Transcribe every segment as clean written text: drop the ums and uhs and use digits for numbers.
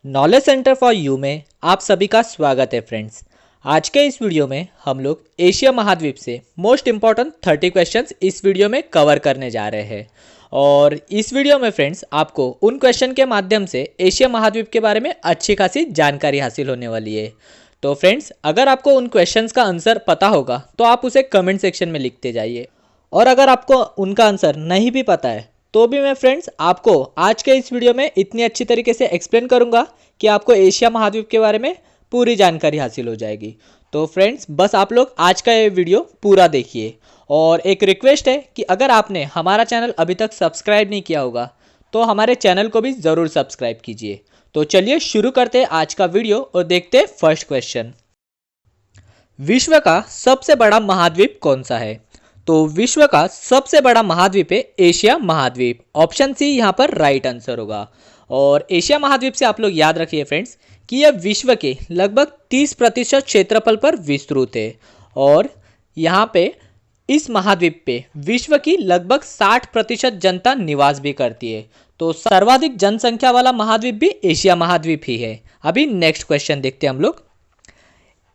Knowledge centre for you में आप सभी का स्वागत है फ्रेंड्स। आज के इस वीडियो में हम लोग एशिया महाद्वीप से मोस्ट इम्पॉर्टेंट 30 क्वेश्चंस इस वीडियो में कवर करने जा रहे हैं। और इस वीडियो में फ्रेंड्स आपको उन क्वेश्चन के माध्यम से एशिया महाद्वीप के बारे में अच्छी खासी जानकारी हासिल होने वाली है। तो फ्रेंड्स, अगर आपको उन क्वेश्चंस का आंसर पता होगा तो आप उसे कमेंट सेक्शन में लिखते जाइए, और अगर आपको उनका आंसर नहीं भी पता है तो भी मैं फ्रेंड्स आपको आज के इस वीडियो में इतनी अच्छी तरीके से एक्सप्लेन करूंगा कि आपको एशिया महाद्वीप के बारे में पूरी जानकारी हासिल हो जाएगी। तो फ्रेंड्स, बस आप लोग आज का ये वीडियो पूरा देखिए। और एक रिक्वेस्ट है कि अगर आपने हमारा चैनल अभी तक सब्सक्राइब नहीं किया होगा तो हमारे चैनल को भी ज़रूर सब्सक्राइब कीजिए। तो चलिए शुरू करते हैं आज का वीडियो और देखते हैं फर्स्ट क्वेश्चन। विश्व का सबसे बड़ा महाद्वीप कौन सा है? तो विश्व का सबसे बड़ा महाद्वीप है एशिया महाद्वीप। ऑप्शन सी यहाँ पर राइट आंसर होगा। और एशिया महाद्वीप से आप लोग याद रखिए फ्रेंड्स कि यह विश्व के लगभग 30% क्षेत्रफल पर विस्तृत है। और यहाँ पे इस महाद्वीप पे विश्व की लगभग 60% जनता निवास भी करती है। तो सर्वाधिक जनसंख्या वाला महाद्वीप भी एशिया महाद्वीप ही है। अभी नेक्स्ट क्वेश्चन देखते हैं हम लोग।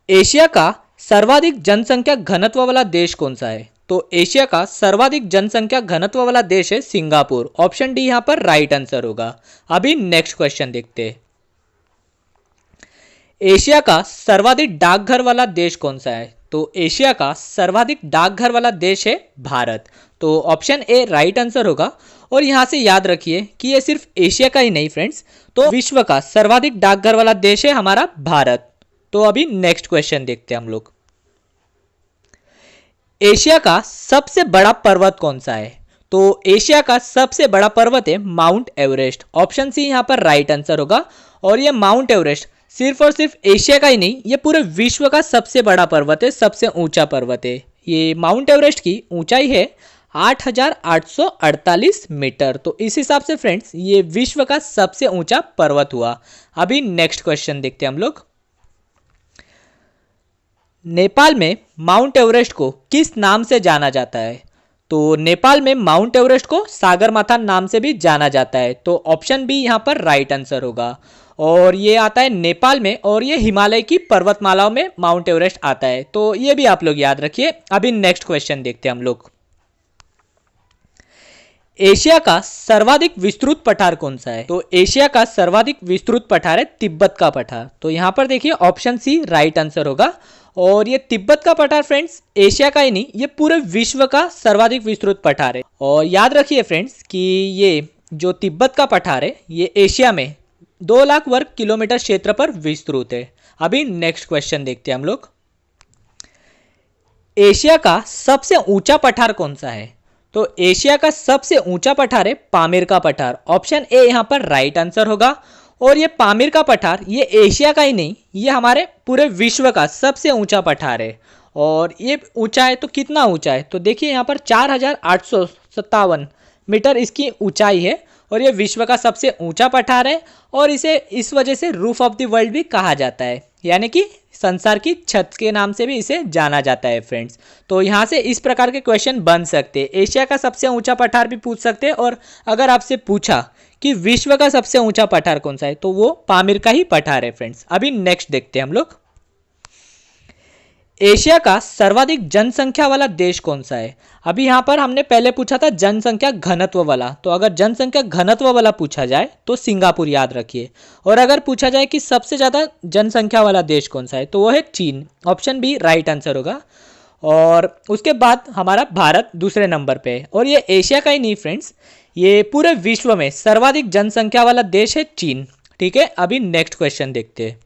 एशिया का सर्वाधिक जनसंख्या घनत्व वाला देश कौन सा है? तो एशिया का सर्वाधिक जनसंख्या घनत्व वाला देश है सिंगापुर। ऑप्शन डी यहां पर राइट आंसर होगा। अभी नेक्स्ट क्वेश्चन देखते हैं। एशिया का सर्वाधिक डाकघर वाला देश कौन सा है? तो एशिया का सर्वाधिक डाकघर वाला देश है भारत। तो ऑप्शन ए राइट आंसर होगा। और यहां से याद रखिए कि ये सिर्फ एशिया का ही नहीं फ्रेंड्स, तो विश्व का सर्वाधिक डाकघर वाला देश है हमारा भारत। तो अभी नेक्स्ट क्वेश्चन देखते हैं हम लोग। एशिया का सबसे बड़ा पर्वत कौन सा है? तो एशिया का सबसे बड़ा पर्वत है माउंट एवरेस्ट। ऑप्शन सी यहां पर राइट आंसर होगा। और ये माउंट एवरेस्ट सिर्फ और सिर्फ एशिया का ही नहीं, ये पूरे विश्व का सबसे बड़ा पर्वत है, सबसे ऊंचा पर्वत है। ये माउंट एवरेस्ट की ऊंचाई है 8,848 मीटर। तो इस हिसाब से फ्रेंड्स ये विश्व का सबसे ऊंचा पर्वत हुआ। अभी नेक्स्ट क्वेश्चन देखते हैं हम लोग। नेपाल में माउंट एवरेस्ट को किस नाम से जाना जाता है? तो नेपाल में माउंट एवरेस्ट को सागरमाथा नाम से भी जाना जाता है। तो ऑप्शन बी यहाँ पर राइट आंसर होगा। और ये आता है नेपाल में, और ये हिमालय की पर्वतमालाओं में माउंट एवरेस्ट आता है। तो ये भी आप लोग याद रखिए। अभी नेक्स्ट क्वेश्चन देखते हैं हम लोग। एशिया का सर्वाधिक विस्तृत पठार कौन सा है? तो एशिया का सर्वाधिक विस्तृत पठार है तिब्बत का पठार। तो यहाँ पर देखिए ऑप्शन सी राइट आंसर होगा। और ये तिब्बत का पठार फ्रेंड्स एशिया का ही नहीं, ये पूरे विश्व का सर्वाधिक विस्तृत पठार है। और याद रखिए फ्रेंड्स कि ये जो तिब्बत का पठार है ये एशिया में 2 लाख वर्ग किलोमीटर क्षेत्र पर विस्तृत है। अभी नेक्स्ट क्वेश्चन देखते हैं हम लोग। एशिया का सबसे ऊंचा पठार कौन सा है? तो एशिया का सबसे ऊंचा पठार है पामीर का पठार। ऑप्शन ए यहाँ पर राइट आंसर होगा। और ये पामीर का पठार ये एशिया का ही नहीं, ये हमारे पूरे विश्व का सबसे ऊंचा पठार है। और ये ऊंचा है तो कितना ऊंचा है? तो देखिए यहाँ पर 4,857 मीटर इसकी ऊंचाई है। और ये विश्व का सबसे ऊंचा पठार है। और इसे इस वजह से रूफ ऑफ द वर्ल्ड भी कहा जाता है, यानी कि संसार की छत के नाम से भी इसे जाना जाता है फ्रेंड्स। तो यहाँ से इस प्रकार के क्वेश्चन बन सकते हैं। एशिया का सबसे ऊंचा पठार भी पूछ सकते हैं, और अगर आपसे पूछा कि विश्व का सबसे ऊंचा पठार कौन सा है तो वो पामीर का ही पठार है फ्रेंड्स। अभी नेक्स्ट देखते हैं हम लोग। एशिया का सर्वाधिक जनसंख्या वाला देश कौन सा है? अभी यहाँ पर हमने पहले पूछा था जनसंख्या घनत्व वाला, तो अगर जनसंख्या घनत्व वाला पूछा जाए तो सिंगापुर याद रखिए। और अगर पूछा जाए कि सबसे ज़्यादा जनसंख्या वाला देश कौन सा है तो वो है चीन। ऑप्शन बी राइट आंसर होगा। और उसके बाद हमारा भारत दूसरे नंबर पे है। और ये एशिया का ही नहीं फ्रेंड्स, ये पूरे विश्व में सर्वाधिक जनसंख्या वाला देश है चीन। ठीक है, अभी नेक्स्ट क्वेश्चन देखते हैं।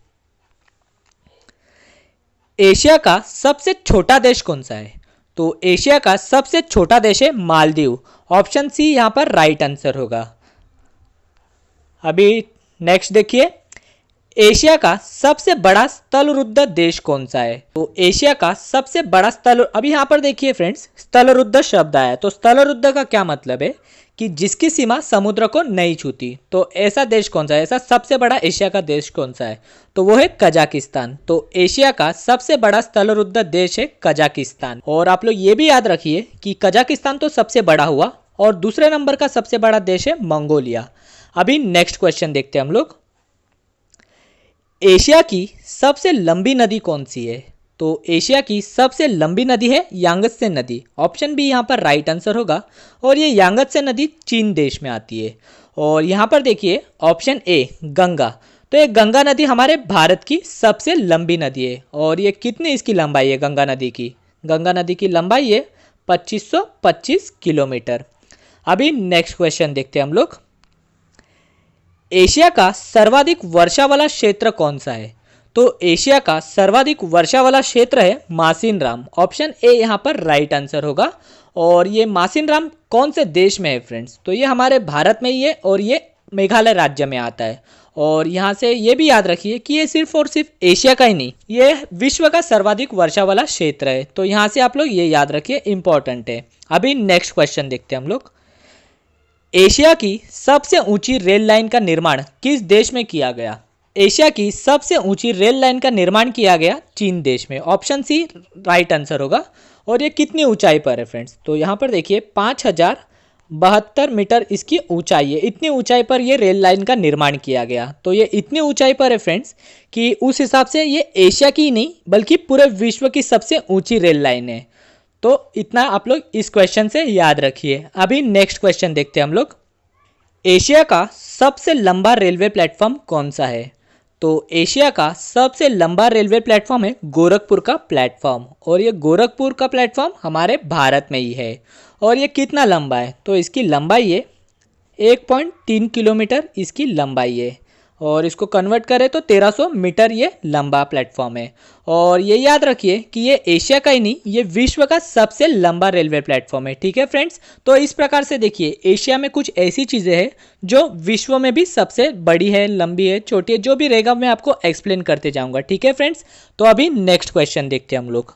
एशिया का सबसे छोटा देश कौन सा है? तो एशिया का सबसे छोटा देश है मालदीव। ऑप्शन सी यहाँ पर राइट आंसर होगा। अभी नेक्स्ट देखिए। एशिया का सबसे बड़ा स्थलरुद्ध देश कौन सा है? तो एशिया का सबसे बड़ा अभी यहाँ पर देखिए फ्रेंड्स स्थलरुद्ध शब्द आया। तो स्थलरुद्ध का क्या मतलब है कि जिसकी सीमा समुद्र को नहीं छूती। तो ऐसा देश कौन सा है, ऐसा सबसे बड़ा एशिया का देश कौन सा है? तो वो है कजाकिस्तान। तो एशिया का सबसे बड़ा स्थलरुद्ध देश है कजाकिस्तान। और आप लोग ये भी याद रखिए कि कजाकिस्तान तो सबसे बड़ा हुआ, और दूसरे नंबर का सबसे बड़ा देश है मंगोलिया। अभी नेक्स्ट क्वेश्चन देखते हैं हम लोग। एशिया की सबसे लंबी नदी कौन सी है? तो एशिया की सबसे लंबी नदी है यांगत्से नदी। ऑप्शन बी यहाँ पर राइट आंसर होगा और ये यांगत्से नदी चीन देश में आती है। और यहाँ पर देखिए ऑप्शन ए गंगा। तो ये गंगा नदी हमारे भारत की सबसे लंबी नदी है। और ये कितनी इसकी लंबाई है गंगा नदी की? गंगा नदी की लंबाई है 2525 किलोमीटर। अभी नेक्स्ट क्वेश्चन देखते हैं हम लोग। एशिया का सर्वाधिक वर्षा वाला क्षेत्र कौन सा है? तो एशिया का सर्वाधिक वर्षा वाला क्षेत्र है मासिनराम। ऑप्शन ए यहाँ पर राइट आंसर होगा। और ये मासिनराम कौन से देश में है फ्रेंड्स? तो ये हमारे भारत में ही है और ये मेघालय राज्य में आता है। और यहाँ से ये भी याद रखिए कि ये सिर्फ और सिर्फ एशिया का ही नहीं, ये विश्व का सर्वाधिक वर्षा वाला क्षेत्र है। तो यहाँ से आप लोग ये याद रखिए, इंपॉर्टेंट है। अभी नेक्स्ट क्वेश्चन देखते हैं हम लोग। एशिया की सबसे ऊंची रेल लाइन का निर्माण किस देश में किया गया? एशिया की सबसे ऊंची रेल लाइन का निर्माण किया गया चीन देश में। ऑप्शन सी राइट आंसर होगा। और ये कितनी ऊंचाई पर है फ्रेंड्स? तो यहाँ पर देखिए 5072 मीटर इसकी ऊंचाई है। इतनी ऊंचाई पर ये रेल लाइन का निर्माण किया गया। तो ये इतनी ऊंचाई पर है फ्रेंड्स कि उस हिसाब से ये एशिया की ही नहीं बल्कि पूरे विश्व की सबसे ऊंची रेल लाइन है। तो इतना आप लोग इस क्वेश्चन से याद रखिए। अभी नेक्स्ट क्वेश्चन देखते हैं हम लोग। एशिया का सबसे लंबा रेलवे प्लेटफॉर्म कौन सा है? तो एशिया का सबसे लंबा रेलवे प्लेटफॉर्म है गोरखपुर का प्लेटफॉर्म। और ये गोरखपुर का प्लेटफॉर्म हमारे भारत में ही है। और ये कितना लंबा है? तो इसकी लंबाई है 1.3 किलोमीटर इसकी लंबाई है। और इसको कन्वर्ट करें तो 1300 मीटर ये लंबा प्लेटफॉर्म है। और ये याद रखिए कि ये एशिया का ही नहीं, ये विश्व का सबसे लंबा रेलवे प्लेटफॉर्म है। ठीक है फ्रेंड्स, तो इस प्रकार से देखिए एशिया में कुछ ऐसी चीज़ें हैं जो विश्व में भी सबसे बड़ी है, लंबी है, छोटी है, जो भी रहेगा मैं आपको एक्सप्लेन करते जाऊँगा। ठीक है फ्रेंड्स, तो अभी नेक्स्ट क्वेश्चन देखते हैं हम लोग।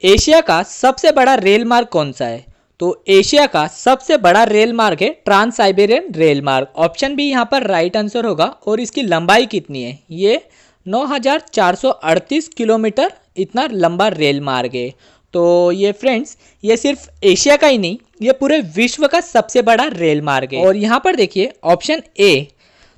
एशिया का सबसे बड़ा रेल मार्ग कौन सा है? तो एशिया का सबसे बड़ा रेल मार्ग है ट्रांस साइबेरियन रेल मार्ग। ऑप्शन बी यहाँ पर राइट आंसर होगा। और इसकी लंबाई कितनी है? ये 9438 किलोमीटर इतना लंबा रेल मार्ग है। तो ये फ्रेंड्स ये सिर्फ एशिया का ही नहीं, ये पूरे विश्व का सबसे बड़ा रेल मार्ग है। और यहाँ पर देखिए ऑप्शन ए,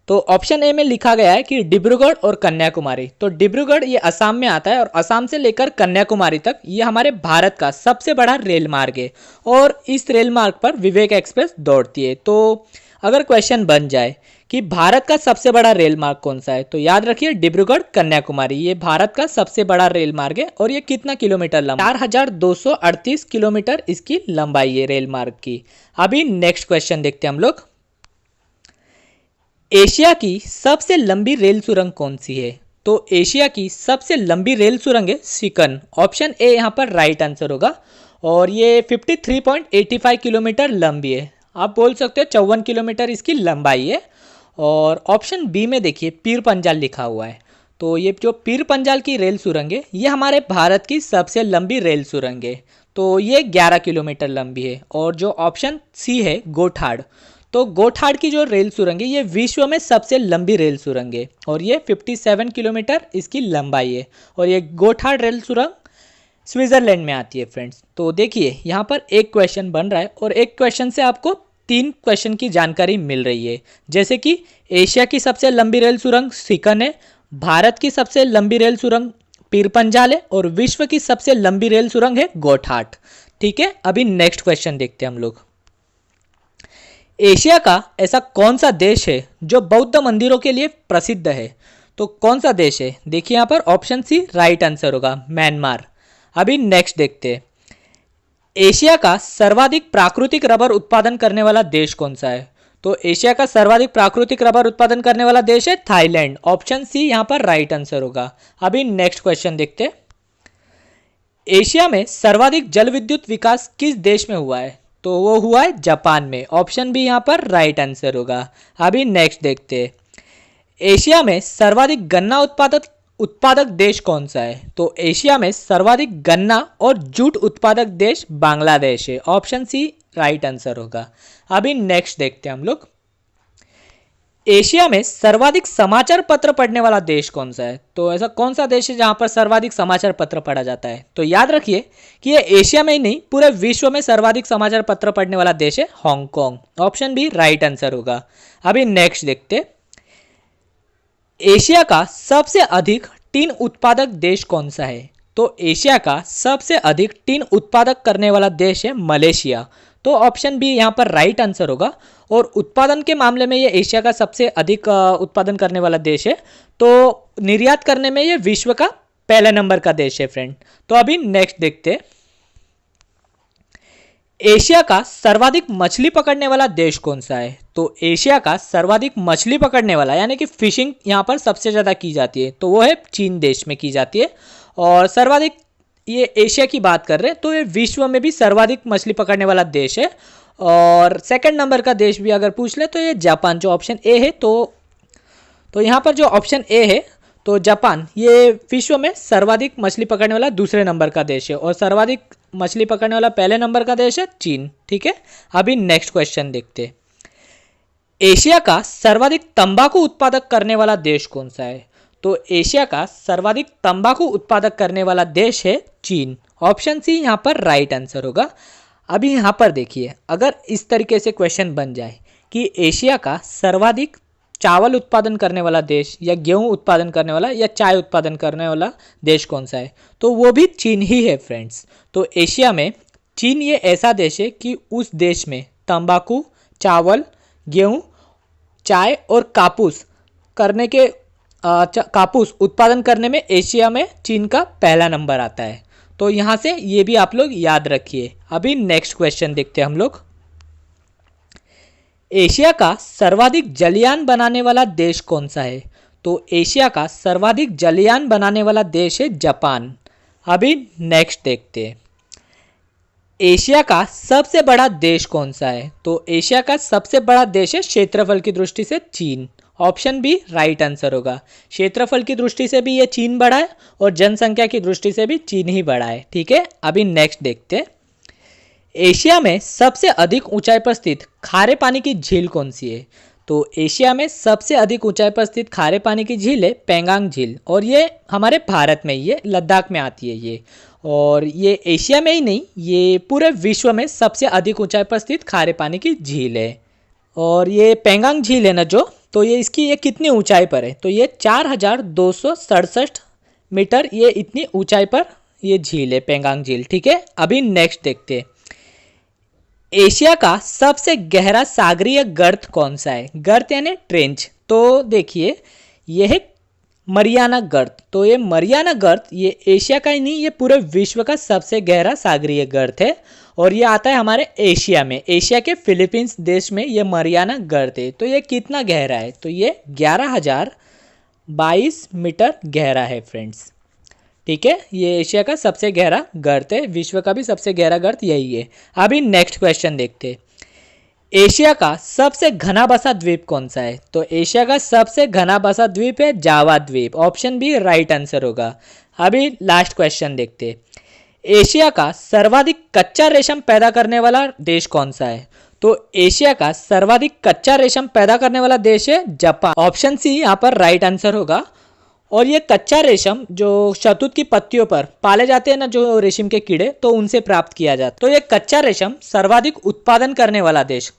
तो ऑप्शन ए में लिखा गया है कि डिब्रूगढ़ और कन्याकुमारी। तो डिब्रूगढ़ ये असम में आता है और असम से लेकर कन्याकुमारी तक ये हमारे भारत का सबसे बड़ा रेल मार्ग है। और इस रेल मार्ग पर विवेक एक्सप्रेस दौड़ती है। तो अगर क्वेश्चन बन जाए कि भारत का सबसे बड़ा रेल मार्ग कौन सा है, तो याद रखिए डिब्रूगढ़ कन्याकुमारी ये भारत का सबसे बड़ा रेल मार्ग है। और ये कितना किलोमीटर लंबा? 4238 किलोमीटर इसकी लंबाई है रेल मार्ग की। अभी नेक्स्ट क्वेश्चन देखते हैं हम लोग। एशिया की सबसे लंबी रेल सुरंग कौन सी है? तो एशिया की सबसे लंबी रेल सुरंग है सिकन। ऑप्शन ए यहाँ पर राइट आंसर होगा। और ये 53.85 किलोमीटर लंबी है। आप बोल सकते हो 54 किलोमीटर इसकी लंबाई है। और ऑप्शन बी में देखिए पीर पंजाल लिखा हुआ है। तो ये जो पीर पंजाल की रेल सुरंग है ये हमारे भारत की सबसे लंबी रेल सुरंग है। तो ये 11 किलोमीटर लंबी है। और जो ऑप्शन सी है गोठाड़, तो गोठाड़ की जो रेल सुरंग है ये विश्व में सबसे लंबी रेल सुरंग है। और ये 57 किलोमीटर इसकी लंबाई है। और ये गोठाड़ रेल सुरंग स्विट्जरलैंड में आती है फ्रेंड्स। तो देखिए यहाँ पर एक क्वेश्चन बन रहा है और एक क्वेश्चन से आपको 3 क्वेश्चन की जानकारी मिल रही है। जैसे कि एशिया की सबसे लंबी रेल सुरंग सिकन है, भारत की सबसे लंबी रेल सुरंग पीर पंजाल है और विश्व की सबसे लंबी रेल सुरंग है गोठाड़। ठीक है, अभी नेक्स्ट क्वेश्चन देखते हैं हम लोग। एशिया का ऐसा कौन सा देश है जो बौद्ध मंदिरों के लिए प्रसिद्ध है? तो कौन सा देश है? देखिए यहाँ पर ऑप्शन सी राइट आंसर होगा, म्यांमार। अभी नेक्स्ट देखते हैं। एशिया का सर्वाधिक प्राकृतिक रबर उत्पादन करने वाला देश कौन सा है? तो एशिया का सर्वाधिक प्राकृतिक रबर उत्पादन करने वाला देश है थाईलैंड। ऑप्शन सी यहाँ पर राइट आंसर होगा। अभी नेक्स्ट क्वेश्चन देखते हैं। एशिया में सर्वाधिक जल विद्युत विकास किस देश में हुआ है? तो वो हुआ है जापान में। ऑप्शन बी यहाँ पर राइट आंसर होगा। अभी नेक्स्ट देखते हैं। एशिया में सर्वाधिक गन्ना उत्पादक देश कौन सा है? तो एशिया में सर्वाधिक गन्ना और जूट उत्पादक देश बांग्लादेश है। ऑप्शन सी राइट आंसर होगा। अभी नेक्स्ट देखते हैं हम लोग। एशिया में सर्वाधिक समाचार पत्र पढ़ने वाला देश कौन सा है? तो ऐसा कौन सा देश है जहां पर सर्वाधिक समाचार पत्र पढ़ा जाता है? तो याद रखिए कि ये एशिया में ही नहीं पूरे विश्व में सर्वाधिक समाचार पत्र पढ़ने वाला देश है Hong Kong. Option B right answer होगा। अभी नेक्स्ट देखते। एशिया का सबसे अधिक टीन उत्पादक देश कौन सा है? तो एशिया का सबसे अधिक टीन उत्पादक करने वाला देश है मलेशिया। तो ऑप्शन बी यहाँ पर राइट आंसर होगा। और उत्पादन के मामले में ये एशिया का सबसे अधिक उत्पादन करने वाला देश है। तो निर्यात करने में ये विश्व का पहले नंबर का देश है फ्रेंड। तो अभी नेक्स्ट देखते हैं, एशिया का सर्वाधिक मछली पकड़ने वाला देश कौन सा है? तो एशिया का सर्वाधिक मछली पकड़ने वाला यानी कि फिशिंग यहाँ पर सबसे ज़्यादा की जाती है तो वो है चीन देश में की जाती है। और सर्वाधिक ये एशिया की बात कर रहे हैं तो ये विश्व में भी सर्वाधिक मछली पकड़ने वाला देश है। और सेकंड नंबर का देश भी अगर पूछ ले तो ये जापान, जो ऑप्शन ए है। तो यहाँ पर जो ऑप्शन ए है तो जापान ये विश्व में सर्वाधिक मछली पकड़ने वाला दूसरे नंबर का देश है और सर्वाधिक मछली पकड़ने वाला पहले नंबर का देश है चीन। ठीक है, अभी नेक्स्ट क्वेश्चन देखते हैं, एशिया का सर्वाधिक तंबाकू उत्पादक करने वाला देश कौन सा है? तो एशिया का सर्वाधिक तंबाकू उत्पादक करने वाला देश है चीन। ऑप्शन सी यहाँ पर राइट आंसर होगा। अभी यहाँ पर देखिए, अगर इस तरीके से क्वेश्चन बन जाए कि एशिया का सर्वाधिक चावल उत्पादन करने वाला देश या गेहूं उत्पादन करने वाला या चाय उत्पादन करने वाला देश कौन सा है, तो वो भी चीन ही है फ्रेंड्स। तो एशिया में चीन ये ऐसा देश है कि उस देश में तंबाकू, चावल, गेहूं, चाय और कापूस करने के कापूस उत्पादन करने में एशिया में चीन का पहला नंबर आता है। तो यहाँ से ये भी आप लोग याद रखिए। अभी नेक्स्ट क्वेश्चन देखते हैं हम लोग, एशिया का सर्वाधिक जलयान बनाने वाला देश कौन सा है? तो एशिया का सर्वाधिक जलयान बनाने वाला देश है जापान। अभी नेक्स्ट देखते हैं, एशिया का सबसे बड़ा देश कौन सा है? तो एशिया का सबसे बड़ा देश है क्षेत्रफल की दृष्टि से चीन। ऑप्शन बी राइट आंसर होगा। क्षेत्रफल की दृष्टि से भी ये चीन बड़ा है और जनसंख्या की दृष्टि से भी चीन ही बड़ा है। ठीक है, अभी नेक्स्ट देखते हैं, एशिया में सबसे अधिक ऊंचाई पर स्थित खारे पानी की झील कौन सी है? तो एशिया में सबसे अधिक ऊंचाई पर स्थित खारे पानी की झील है पेंगांग झील और ये हमारे भारत में ही है, लद्दाख में आती है ये। और ये एशिया में ही नहीं, ये पूरे विश्व में सबसे अधिक ऊंचाई पर स्थित खारे पानी की झील है। और ये पेंगांग झील है ना जो, तो ये कितनी ऊंचाई पर है? तो ये 4267 मीटर ये इतनी ऊंचाई पर ये झील है पेंगांग झील। ठीक है, अभी नेक्स्ट देखते हैं, एशिया का सबसे गहरा सागरीय गर्त कौन सा है? गर्त यानी ट्रेंच। तो देखिए ये है मरियाना गर्त। तो ये मरियाना गर्त ये एशिया का ही नहीं, ये पूरे विश्व का सबसे गहरा सागरीय गर्त है और ये आता है हमारे एशिया में। एशिया के फिलीपींस देश में ये मरियाना गर्त है। तो ये कितना गहरा है? तो ये 11,022 मीटर गहरा है फ्रेंड्स। ठीक है, ये एशिया का सबसे गहरा गर्त है, विश्व का भी सबसे गहरा गर्त यही है। अभी नेक्स्ट क्वेश्चन देखते हैं, एशिया का सबसे घना बसा द्वीप कौन सा है? तो एशिया का सबसे घना बसा द्वीप है जावा द्वीप। ऑप्शन बी राइट आंसर होगा। अभी लास्ट क्वेश्चन देखते हैं, एशिया का सर्वाधिक कच्चा रेशम पैदा करने वाला देश कौन सा है? तो एशिया का सर्वाधिक कच्चा रेशम पैदा करने वाला देश है जापान। ऑप्शन सी यहाँ पर राइट आंसर होगा। और ये कच्चा रेशम जो शहतूत की पत्तियों पर पाले जाते हैं ना, जो रेशम के कीड़े, तो उनसे प्राप्त किया जाता है। तो ये कच्चा रेशम सर्वाधिक उत्पादन करने वाला देश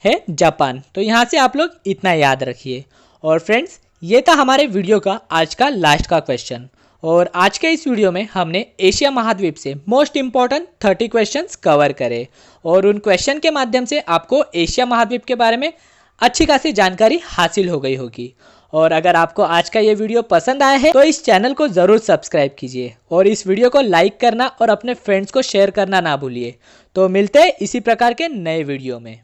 है जापान। तो यहाँ से आप लोग इतना याद रखिए। और फ्रेंड्स, ये था हमारे वीडियो का आज का लास्ट का क्वेश्चन। और आज के इस वीडियो में हमने एशिया महाद्वीप से मोस्ट इंपॉर्टेंट 30 क्वेश्चंस कवर करे और उन क्वेश्चन के माध्यम से आपको एशिया महाद्वीप के बारे में अच्छी खासी जानकारी हासिल हो गई होगी। और अगर आपको आज का ये वीडियो पसंद आया है तो इस चैनल को ज़रूर सब्सक्राइब कीजिए और इस वीडियो को लाइक करना और अपने फ्रेंड्स को शेयर करना ना भूलिए। तो मिलते हैं इसी प्रकार के नए वीडियो में।